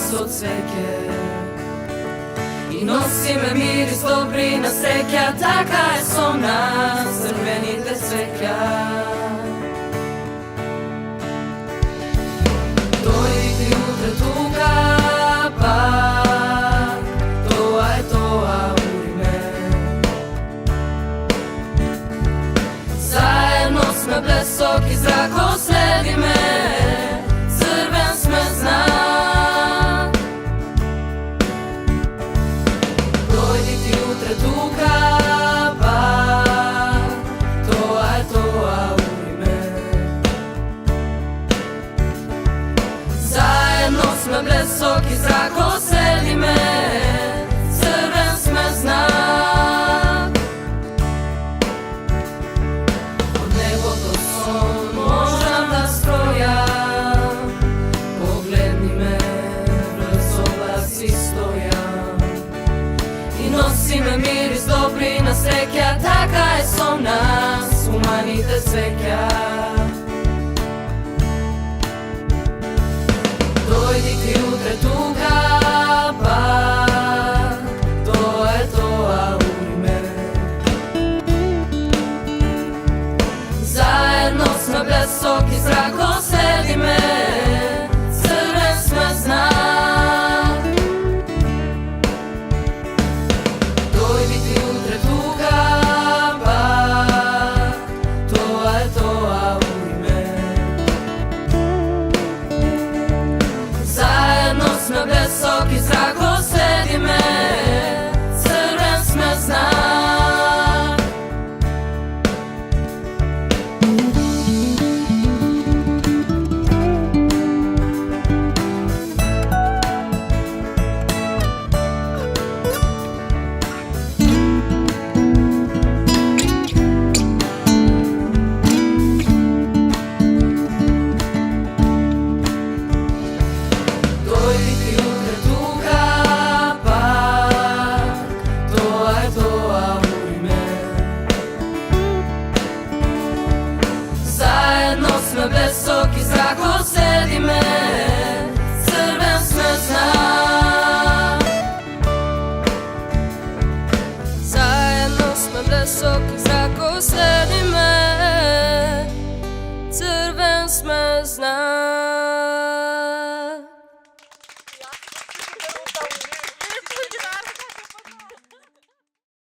со цвеќе и носиме мирис добри на среќа. Така е со нас, црвените цвеќа. Дојди ти утре тука пак, тоа е тоа уриме. Заедно сме блесок и зракот следиме, црвен сме знак. Дојди ти утре тука пак, тоа е тоа уриме. Заедно сме блесок и зракот следиме, црвен сме знак. Од небото сон можам да стројам, погледни ме, врз облаци стојам и носиме мирис добри на среќа. Така е со нас, уманите цвеќа. Дојди ти утре тука пак, тоа е тоа уриме. Заедно сме блесок и зракот следиме, црвен сме знак. Дојди ти утре тука пак, тоа е тоа уриме. Заедно сме блесок и зракот следиме, црвен сме знак. Дојди ти утре тука пак, тоа е тоа уриме. Заедно сме блесок и зракот следиме, црвен сме знак. Заедно сме блесок и зракот следиме, црвен сме знак.